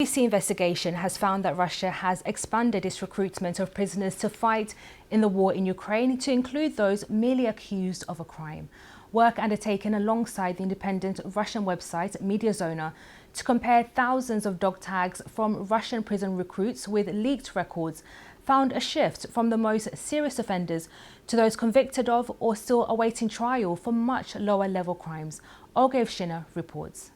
BBC investigation has found that Russia has expanded its recruitment of prisoners to fight in the war in Ukraine to include those merely accused of a crime. Work undertaken alongside the independent Russian website Mediazona to compare thousands of dog tags from Russian prison recruits with leaked records found a shift from the most serious offenders to those convicted of or still awaiting trial for much lower level crimes. Olga Evshina reports.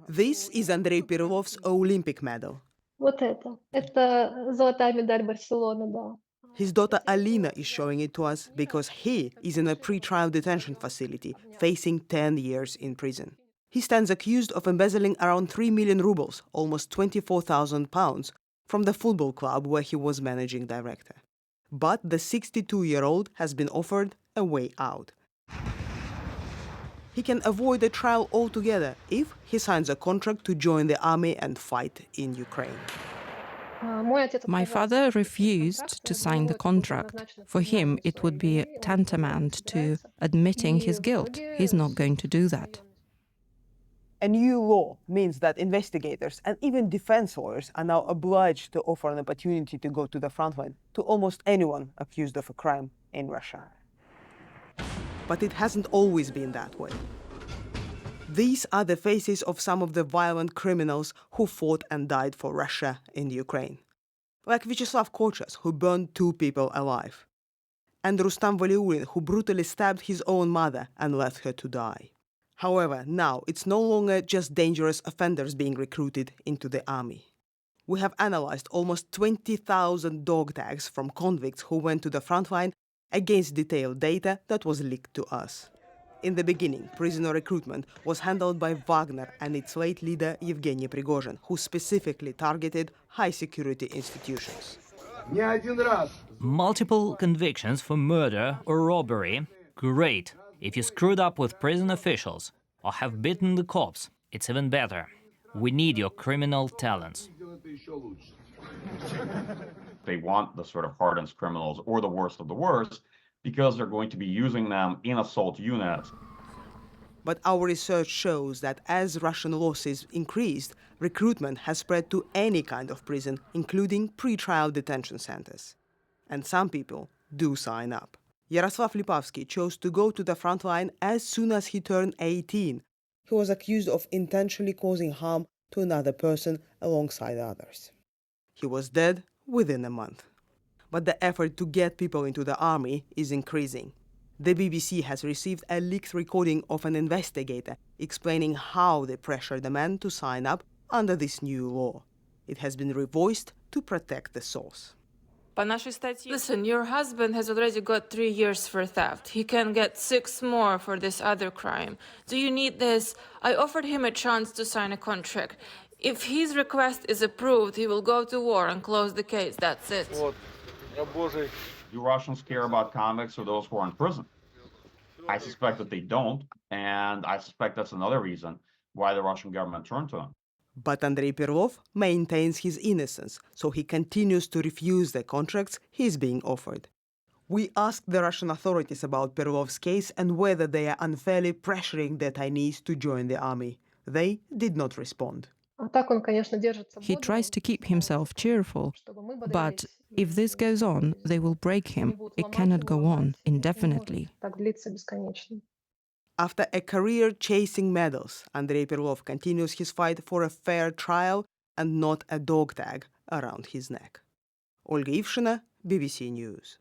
This is Andrei Perlov's Olympic medal. Вот это. Это золотая медаль Барселоны, да. His daughter Alina is showing it to us because he is in a pre-trial detention facility facing 10 years in prison. He stands accused of embezzling around 3 million rubles, almost 24,000 pounds, from the football club where he was managing director. But the 62-year-old has been offered a way out. He can avoid a trial altogether if he signs a contract to join the army and fight in Ukraine. My father refused to sign the contract. For him, it would be tantamount to admitting his guilt. He's not going to do that. A new law means that investigators and even defense lawyers are now obliged to offer an opportunity to go to the front line to almost anyone accused of a crime in Russia. But it hasn't always been that way. These are the faces of some of the violent criminals who fought and died for Russia in Ukraine. Like Vyacheslav Kochas, who burned 2 people alive, and Rustam Valiulin, who brutally stabbed his own mother and left her to die. However, now it's no longer just dangerous offenders being recruited into the army. We have analyzed almost 20,000 dog tags from convicts who went to the front line against detailed data that was leaked to us. In the beginning, prisoner recruitment was handled by Wagner and its late leader Yevgeny Prigozhin, who specifically targeted high-security institutions. Multiple convictions for murder or robbery? Great. If you screwed up with prison officials or have beaten the cops, it's even better. We need your criminal talents. They want the sort of hardened criminals or the worst of the worst because they're going to be using them in assault units. But our research shows that as Russian losses increased, recruitment has spread to any kind of prison, including pre-trial detention centers. And some people do sign up. Yaroslav Lipavsky chose to go to the front line as soon as he turned 18. He was accused of intentionally causing harm to another person alongside others. He was dead within a month. But the effort to get people into the army is increasing. The BBC has received a leaked recording of an investigator explaining how they pressured the men to sign up under this new law. It has been revoiced to protect the source. Listen, your husband has already got 3 years for theft. He can get 6 more for this other crime. Do you need this? I offered him a chance to sign a contract. If his request is approved, he will go to war and close the case. That's it. Do Russians care about convicts or those who are in prison? I suspect that they don't, and I suspect that's another reason why the Russian government turned to him. But Andrei Perlov maintains his innocence, so he continues to refuse the contracts he's being offered. We asked the Russian authorities about Perlov's case and whether they are unfairly pressuring detainees to join the army. They did not respond. He tries to keep himself cheerful, but if this goes on, they will break him. It cannot go on indefinitely. After a career chasing medals, Andrei Perlov continues his fight for a fair trial and not a dog tag around his neck. Olga Ivshina, BBC News.